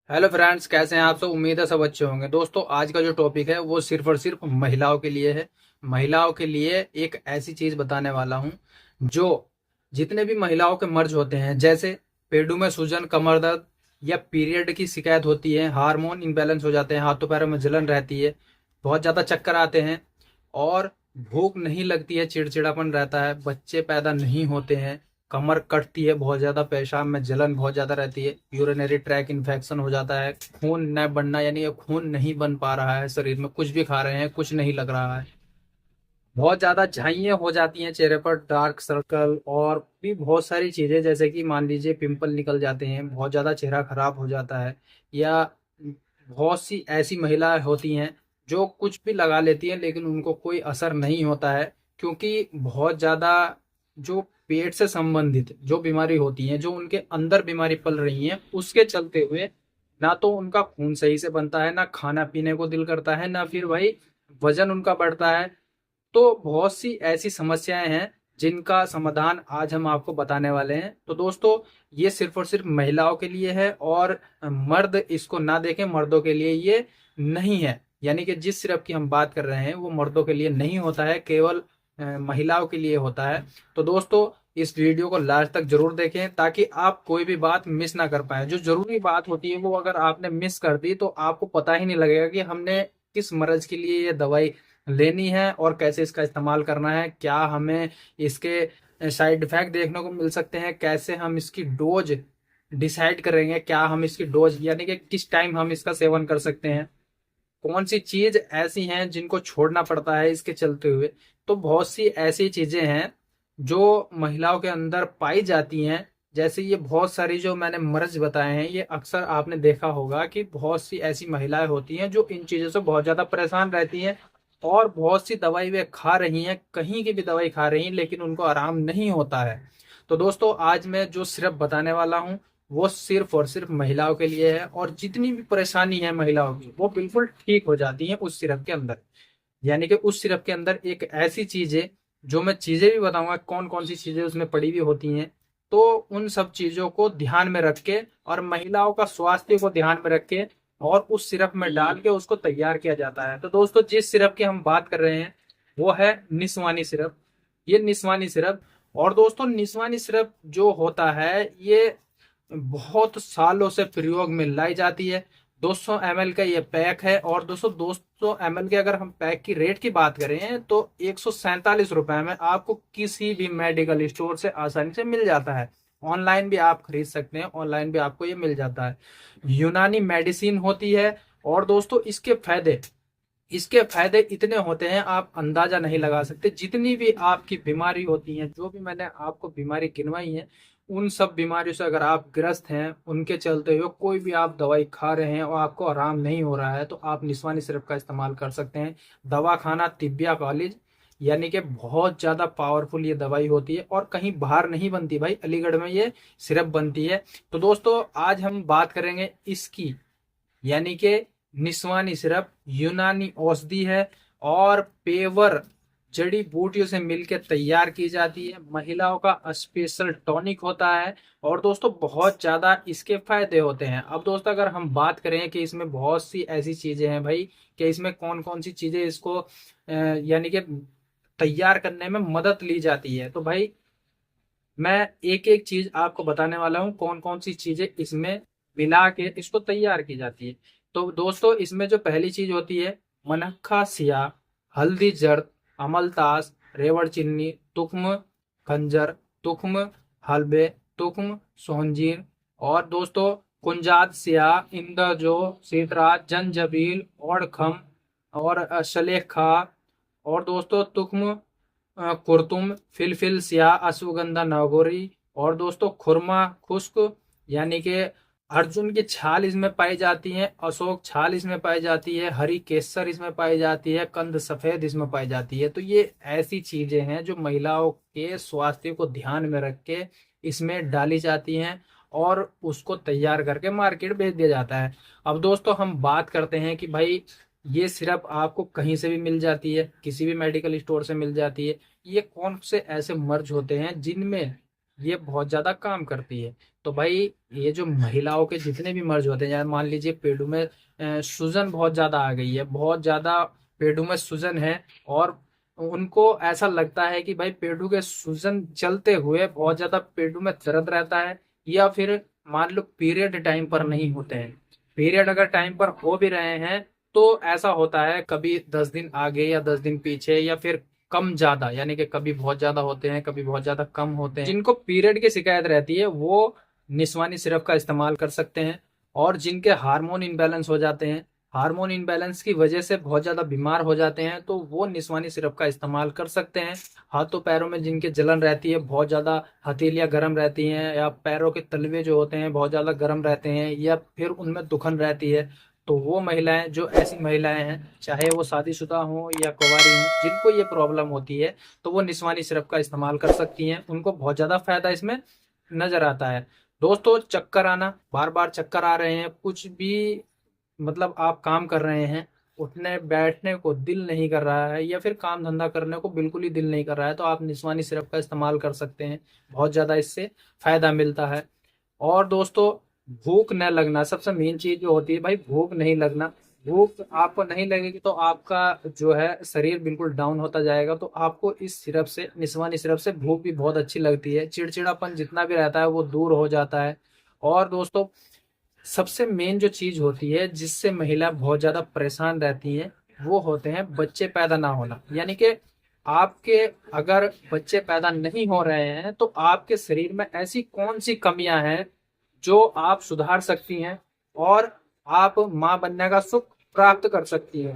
Hello friends, कैसे हैं आप सब। उम्मीद है सब अच्छे होंगे। दोस्तों, आज का जो टॉपिक है वो सिर्फ और सिर्फ महिलाओं के लिए है। महिलाओं के लिए एक ऐसी चीज बताने वाला हूं जो जितने भी महिलाओं के मर्ज होते हैं, जैसे पेडू में सूजन, कमर दर्द या पीरियड की शिकायत होती है, हार्मोन इम्बैलेंस हो जाते हैं, हाथों पैरों में जलन रहती है, बहुत ज्यादा चक्कर आते हैं और भूख नहीं लगती है, चिड़चिड़ापन रहता है, बच्चे पैदा नहीं होते हैं, कमर कटती है बहुत ज्यादा, पेशाब में जलन बहुत ज्यादा रहती है, यूरिनरी ट्रैक इन्फेक्शन हो जाता है, खून न बनना यानी ये खून नहीं बन पा रहा है शरीर में, कुछ भी खा रहे हैं कुछ नहीं लग रहा है, बहुत ज्यादा झाइयाँ हो जाती हैं चेहरे पर, डार्क सर्कल और भी बहुत सारी चीजें, जैसे कि मान लीजिए पिंपल निकल जाते हैं, बहुत ज्यादा चेहरा खराब हो जाता है। या बहुत सी ऐसी महिलाएं होती हैं जो कुछ भी लगा लेती हैं लेकिन उनको कोई असर नहीं होता है, क्योंकि बहुत ज्यादा जो पेट से संबंधित जो बीमारी होती है, जो उनके अंदर बीमारी पल रही है, उसके चलते हुए ना तो उनका खून सही से बनता है, ना खाना पीने को दिल करता है, ना फिर भाई वजन उनका बढ़ता है। तो बहुत सी ऐसी समस्याएं हैं जिनका समाधान आज हम आपको बताने वाले हैं। तो दोस्तों, ये सिर्फ और सिर्फ महिलाओं के लिए है और मर्द इसको ना देखें, मर्दों के लिए ये नहीं है। यानी कि जिस सिरप की हम बात कर रहे हैं वो मर्दों के लिए नहीं होता है, केवल महिलाओं के लिए होता है। तो दोस्तों, इस वीडियो को लास्ट तक जरूर देखें ताकि आप कोई भी बात मिस ना कर पाए। जो जरूरी बात होती है वो अगर आपने मिस कर दी तो आपको पता ही नहीं लगेगा कि हमने किस मर्ज के लिए ये दवाई लेनी है और कैसे इसका इस्तेमाल करना है, क्या हमें इसके साइड इफेक्ट देखने को मिल सकते हैं, कैसे हम इसकी डोज डिसाइड करेंगे, क्या हम इसकी डोज यानी कि किस टाइम हम इसका सेवन कर सकते हैं, कौन सी चीज ऐसी हैं जिनको छोड़ना पड़ता है इसके चलते हुए। तो बहुत सी ऐसी चीजें हैं जो महिलाओं के अंदर पाई जाती हैं। जैसे ये बहुत सारी जो मैंने मर्ज बताए हैं, ये अक्सर आपने देखा होगा कि बहुत सी ऐसी महिलाएं होती हैं जो इन चीजों से बहुत ज्यादा परेशान रहती हैं और बहुत सी दवाई वे खा रही हैं, कहीं की भी दवाई खा रही हैं, लेकिन उनको आराम नहीं होता है। तो दोस्तों, आज मैं जो सिर्फ बताने वाला हूँ वो सिर्फ और सिर्फ महिलाओं के लिए है और जितनी भी परेशानी है महिलाओं की वो बिल्कुल ठीक हो जाती है उस सिरप के अंदर। यानी कि उस सिरप के अंदर एक ऐसी चीज है, जो मैं चीजें भी बताऊंगा कौन कौन सी चीजें उसमें पड़ी हुई होती हैं, तो उन सब चीजों को ध्यान में रख के और महिलाओं का स्वास्थ्य को ध्यान में रख के और उस सिरप में डाल के उसको तैयार किया जाता है। तो दोस्तों, जिस सिरप की हम बात कर रहे हैं वो है निस्वानी सिरप। ये निस्वानी सिरप, और दोस्तों निस्वानी सिरप जो होता है ये बहुत सालों से प्रयोग में लाई जाती है। 200 ml का ये पैक है और दोस्तों 200 ml के अगर हम पैक की रेट की बात करें तो 147 रुपए में आपको किसी भी मेडिकल स्टोर से आसानी से मिल जाता है। ऑनलाइन भी आप खरीद सकते हैं, ऑनलाइन भी आपको ये मिल जाता है। यूनानी मेडिसिन होती है। और दोस्तों, इसके फायदे इतने होते हैं आप अंदाजा नहीं लगा सकते। जितनी भी आपकी बीमारी होती है, जो भी मैंने आपको बीमारी गिनवाई है, उन सब बीमारियों से अगर आप ग्रस्त हैं, उनके चलते हुए कोई भी आप दवाई खा रहे हैं और आपको आराम नहीं हो रहा है, तो आप निस्वानी सिरप का इस्तेमाल कर सकते हैं। दवा खाना तिब्बिया कॉलेज, यानी कि बहुत ज्यादा पावरफुल ये दवाई होती है और कहीं बाहर नहीं बनती भाई, अलीगढ़ में ये सिरप बनती है। तो दोस्तों, आज हम बात करेंगे इसकी, यानी कि निस्वानी सिरप यूनानी औषधि है और पेवर जड़ी बूटियों से मिलकर तैयार की जाती है। महिलाओं का स्पेशल टॉनिक होता है और दोस्तों बहुत ज्यादा इसके फायदे होते हैं। अब दोस्तों, अगर हम बात करें कि इसमें बहुत सी ऐसी चीजें हैं भाई, कि इसमें कौन कौन सी चीजें इसको यानी कि तैयार करने में मदद ली जाती है, तो भाई मैं एक एक चीज आपको बताने वाला हूँ कौन कौन सी चीजें इसमें मिला के इसको तैयार की जाती है। तो दोस्तों, इसमें जो पहली चीज होती है, मनक्खा सिया, हल्दी जड़, अमलतास, रेवड़ चीनी, तुख्म खंजर, तुख्म हलबे, तुख्म सोहंजीर, और दोस्तों कुंजात सिया, इंदरजो, सीतराज, जंजबील, ओड़खम और शलेखा, और दोस्तों तुख्म कुर्तुम, फिलफिल स्याह, अश्वगंधा नागौरी, और दोस्तों खुरमा खुश्क, यानी कि अर्जुन की छाल इसमें पाई जाती है, अशोक छाल इसमें पाई जाती है, हरी केसर इसमें पाई जाती है, कंद सफेद इसमें पाई जाती है। तो ये ऐसी चीजें हैं जो महिलाओं के स्वास्थ्य को ध्यान में रख के इसमें डाली जाती हैं और उसको तैयार करके मार्केट भेज दिया जाता है। अब दोस्तों, हम बात करते हैं कि भाई ये सिर्फ आपको कहीं से भी मिल जाती है, किसी भी मेडिकल स्टोर से मिल जाती है। ये कौन से ऐसे मर्ज होते हैं जिनमें ये बहुत ज्यादा काम करती है। तो भाई ये जो महिलाओं के जितने भी मर्ज होते हैं, यार मान लीजिए पेड़ों में सूजन बहुत ज्यादा आ गई है, बहुत ज्यादा पेड़ों में सूजन है, और उनको ऐसा लगता है कि भाई पेड़ों के सूजन चलते हुए बहुत ज्यादा पेड़ों में दर्द रहता है, या फिर मान लो पीरियड टाइम पर नहीं होते हैं, पीरियड अगर टाइम पर हो भी रहे हैं तो ऐसा होता है कभी 10 दिन आगे या 10 दिन पीछे, या फिर कम ज्यादा, यानी कि कभी बहुत ज्यादा होते हैं, कभी बहुत ज्यादा कम होते हैं। जिनको पीरियड की शिकायत रहती है वो निस्वानी सिरप का इस्तेमाल कर सकते हैं। और जिनके हार्मोन इनबैलेंस हो जाते हैं, हार्मोन इनबैलेंस की वजह से बहुत ज्यादा बीमार हो जाते हैं, तो वो निस्वानी सिरप का इस्तेमाल कर सकते हैं। हाथों पैरों में जिनके जलन रहती है, बहुत ज्यादा हथेलियां गर्म रहती हैं, या पैरों के तलवे जो होते हैं बहुत ज्यादा गर्म रहते हैं, या फिर उनमें दुखन रहती है, तो वो महिलाएं, जो ऐसी महिलाएं हैं, चाहे वो शादीशुदा हो या कुंवारी हो, जिनको ये प्रॉब्लम होती है, तो वो निस्वानी सिरप का इस्तेमाल कर सकती हैं। उनको बहुत ज्यादा फायदा इसमें नजर आता है। दोस्तों, चक्कर आना, बार बार चक्कर आ रहे हैं, कुछ भी मतलब आप काम कर रहे हैं, उठने बैठने को दिल नहीं कर रहा है, या फिर काम धंधा करने को बिल्कुल ही दिल नहीं कर रहा है, तो आप निस्वानी सिरप का इस्तेमाल कर सकते हैं। बहुत ज्यादा इससे फायदा मिलता है। और दोस्तों, भूख न लगना, सबसे मेन चीज जो होती है भाई, भूख नहीं लगना। भूख आपको नहीं लगेगी तो आपका जो है शरीर बिल्कुल डाउन होता जाएगा। तो आपको इस सिरप से, निस्वानी सिरप से भूख भी बहुत अच्छी लगती है, चिड़चिड़ापन जितना भी रहता है वो दूर हो जाता है। और दोस्तों, सबसे मेन जो चीज होती है जिससे महिला बहुत ज्यादा परेशान रहती है, वो होते हैं बच्चे पैदा ना होना। यानी कि आपके अगर बच्चे पैदा नहीं हो रहे हैं तो आपके शरीर में ऐसी कौन सी कमियां हैं जो आप सुधार सकती हैं, और आप माँ बनने का सुख प्राप्त कर सकती हैं।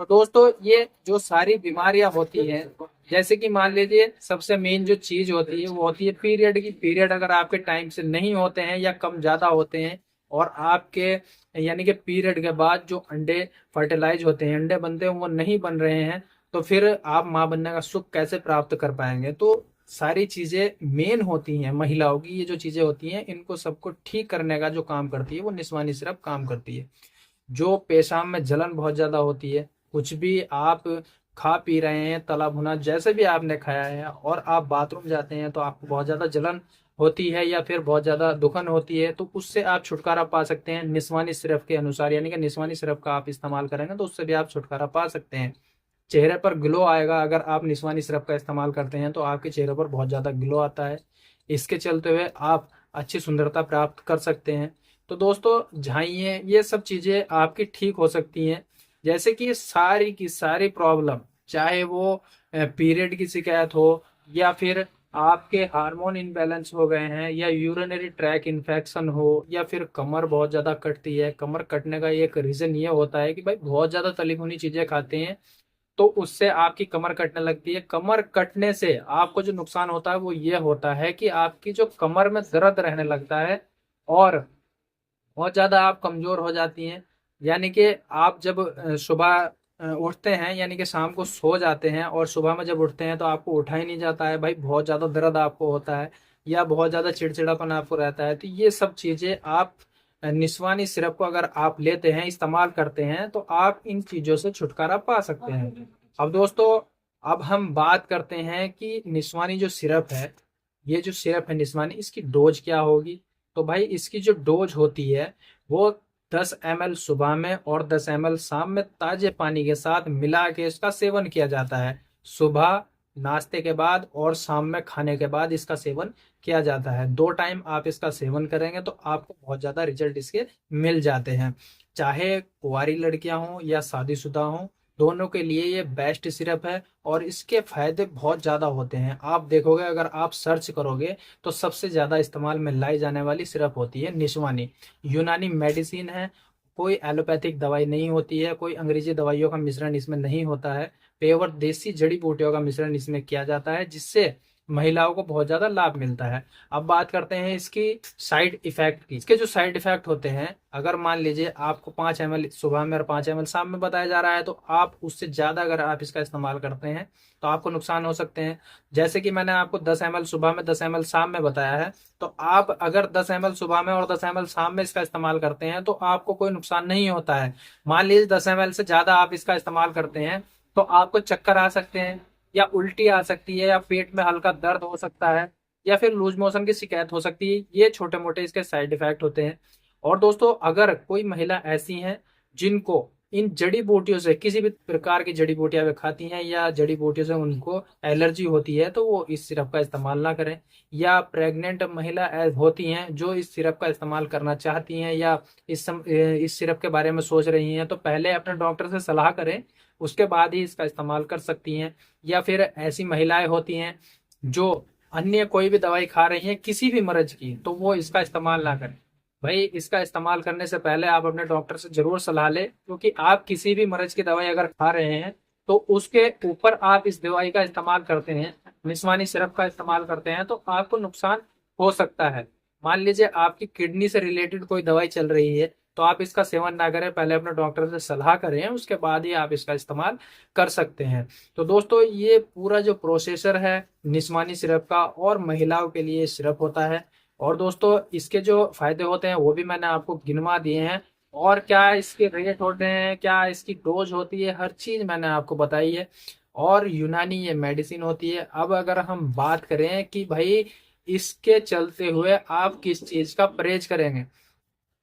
तो दोस्तों, ये जो सारी बीमारियां होती हैं, जैसे कि मान लीजिए सबसे मेन जो चीज होती है वो होती है पीरियड की। पीरियड अगर आपके टाइम से नहीं होते हैं या कम ज्यादा होते हैं, और आपके यानी कि पीरियड के बाद जो अंडे फर्टिलाइज होते हैं, अंडे बनते हैं, वो नहीं बन रहे हैं, तो फिर आप माँ बनने का सुख कैसे प्राप्त कर पाएंगे। तो सारी चीजें मेन होती हैं महिलाओं की, ये जो चीजें होती हैं इनको सबको ठीक करने का जो काम करती है वो निस्वानी सिरप काम करती है। जो पेशाब में जलन बहुत ज्यादा होती है, कुछ भी आप खा पी रहे हैं, तला भुना जैसे भी आपने खाया है, और आप बाथरूम जाते हैं तो आपको बहुत ज्यादा जलन होती है, या फिर बहुत ज्यादा दुखन होती है, तो उससे आप छुटकारा पा सकते हैं निस्वानी सिरप के अनुसार। यानी कि निस्वानी सिरप का आप इस्तेमाल करेंगे तो उससे भी आप छुटकारा पा सकते हैं। चेहरे पर ग्लो आएगा, अगर आप निस्वानी सिरप का इस्तेमाल करते हैं तो आपके चेहरे पर बहुत ज्यादा ग्लो आता है। इसके चलते हुए आप अच्छी सुंदरता प्राप्त कर सकते हैं। तो दोस्तों, झाइए ये सब चीजें आपकी ठीक हो सकती हैं। जैसे कि ये सारी की सारी प्रॉब्लम, चाहे वो पीरियड की शिकायत हो, या फिर आपके हार्मोन इनबैलेंस हो गए हैं, या यूरिनरी ट्रैक इन्फेक्शन हो, या फिर कमर बहुत ज्यादा कटती है। कमर कटने का एक रीजन ये होता है कि भाई बहुत ज्यादा तली भुनी चीजें खाते हैं, तो उससे आपकी कमर कटने लगती है। कमर कटने से आपको जो नुकसान होता है वो ये होता है कि आपकी जो कमर में दर्द रहने लगता है, और बहुत ज्यादा आप कमजोर हो जाती हैं। यानी कि आप जब सुबह उठते हैं, यानी कि शाम को सो जाते हैं और सुबह में जब उठते हैं तो आपको उठा ही नहीं जाता है भाई, बहुत ज्यादा दर्द आपको होता है, या बहुत ज्यादा चिड़चिड़ापन आपको रहता है। तो ये सब चीजें आप निस्वानी सिरप को अगर आप लेते हैं, इस्तेमाल करते हैं, तो आप इन चीजों से छुटकारा पा सकते हैं। अब दोस्तों, अब हम बात करते हैं कि निस्वानी जो सिरप है, ये जो सिरप है निस्वानी, इसकी डोज क्या होगी। तो भाई इसकी जो डोज होती है वो 10 ml सुबह में और 10 ml शाम में ताजे पानी के साथ मिला के इसका सेवन किया जाता है। सुबह नाश्ते के बाद और शाम में खाने के बाद इसका सेवन किया जाता है। 2 टाइम आप इसका सेवन करेंगे तो आपको बहुत ज्यादा रिजल्ट इसके मिल जाते हैं। चाहे कुंवारी लड़कियां हों या शादीशुदा हों, दोनों के लिए ये बेस्ट सिरप है, और इसके फायदे बहुत ज्यादा होते हैं। आप देखोगे, अगर आप सर्च करोगे तो सबसे ज्यादा इस्तेमाल में लाई जाने वाली सिरप होती है निस्वानी। यूनानी मेडिसिन है, कोई एलोपैथिक दवाई नहीं होती है, कोई अंग्रेजी दवाइयों का मिश्रण इसमें नहीं होता है। पेवर देसी जड़ी बूटियों का मिश्रण इसमें किया जाता है, जिससे महिलाओं को बहुत ज्यादा लाभ मिलता है। अब बात करते हैं इसकी साइड इफेक्ट की। इसके जो साइड इफेक्ट होते हैं, अगर मान लीजिए आपको 5 ml सुबह में और 5 ml शाम में बताया जा रहा है, तो आप उससे ज्यादा अगर आप इसका इस्तेमाल करते हैं तो आपको नुकसान हो सकते हैं। जैसे कि मैंने आपको 10 ml सुबह में 10 ml शाम में बताया है, तो आप अगर 10 ml सुबह में और 10 ml शाम में इसका इस्तेमाल करते हैं तो आपको कोई नुकसान नहीं होता है। मान लीजिए 10 ml से ज्यादा आप इसका इस्तेमाल करते हैं तो आपको चक्कर आ सकते हैं, या उल्टी आ सकती है, या पेट में हल्का दर्द हो सकता है। या फिर लूज मोशन की शिकायत हो सकती है। ये छोटे मोटे इसके साइड इफेक्ट होते हैं। और दोस्तों अगर कोई महिला ऐसी हैं जिनको इन जड़ी बूटियों से, किसी भी प्रकार की जड़ी बूटियां वे खाती हैं या जड़ी बूटियों से उनको एलर्जी होती है, तो वो इस सिरप का इस्तेमाल ना करें। या प्रेग्नेंट महिला होती हैं जो इस सिरप का इस्तेमाल करना चाहती हैं या इस सिरप के बारे में सोच रही हैं, तो पहले अपने डॉक्टर से सलाह करें, उसके बाद ही इसका इस्तेमाल कर सकती हैं। या फिर ऐसी महिलाएं होती हैं जो अन्य कोई भी दवाई खा रही हैं किसी भी मर्ज की, तो वो इसका इस्तेमाल ना करें। भाई इसका इस्तेमाल करने से पहले आप अपने डॉक्टर से जरूर सलाह लें, क्योंकि आप किसी भी मर्ज की दवाई अगर खा रहे हैं तो उसके ऊपर आप इस दवाई का इस्तेमाल करते हैं, निस्वानी सिरप का इस्तेमाल करते हैं, तो आपको नुकसान हो सकता है। मान लीजिए आपकी किडनी से रिलेटेड कोई दवाई चल रही है, तो आप इसका सेवन ना करें, पहले अपने डॉक्टर से सलाह करें, उसके बाद ही आप इसका इस्तेमाल कर सकते हैं। तो दोस्तों ये पूरा जो प्रोसेसर है निस्वानी सिरप का, और महिलाओं के लिए सिरप होता है। और दोस्तों इसके जो फायदे होते हैं वो भी मैंने आपको गिनवा दिए हैं, और क्या इसके रेट होते हैं, क्या इसकी डोज होती है, हर चीज मैंने आपको बताई है। और यूनानी ये मेडिसिन होती है। अब अगर हम बात करें कि भाई इसके चलते हुए आप किस चीज का परहेज करेंगे,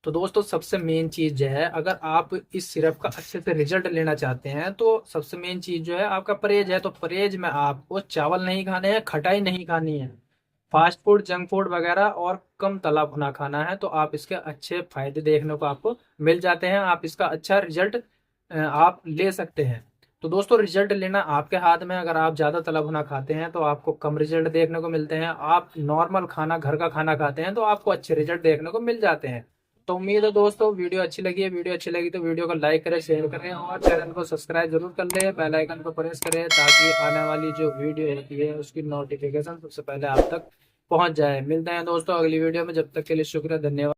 तो दोस्तों सबसे मेन चीज जो है, अगर आप इस सिरप का अच्छे से रिजल्ट लेना चाहते हैं, तो सबसे मेन चीज जो है आपका परहेज है। तो परहेज में आपको चावल नहीं खाने हैं, खटाई नहीं खानी है, फास्ट फूड जंक फूड वगैरह और कम तला भुना खाना है, तो आप इसके अच्छे फायदे देखने को आपको मिल जाते हैं। आप इसका अच्छा रिजल्ट आप ले सकते हैं। तो दोस्तों रिजल्ट लेना आपके हाथ में है। अगर आप ज़्यादा तला भुना खाते हैं तो आपको कम रिजल्ट देखने को मिलते हैं, आप नॉर्मल खाना घर का खाना खाते हैं तो आपको अच्छे रिजल्ट देखने को मिल जाते हैं। तो उम्मीद है दोस्तों वीडियो अच्छी लगी है। वीडियो अच्छी लगी तो वीडियो को लाइक करें, शेयर करें, और चैनल को सब्सक्राइब जरूर कर लें, बेल आइकन को प्रेस करें, ताकि आने वाली जो वीडियो होती है उसकी नोटिफिकेशन सबसे पहले आप तक पहुंच जाए। मिलते हैं दोस्तों अगली वीडियो में, जब तक के लिए शुक्रिया, धन्यवाद।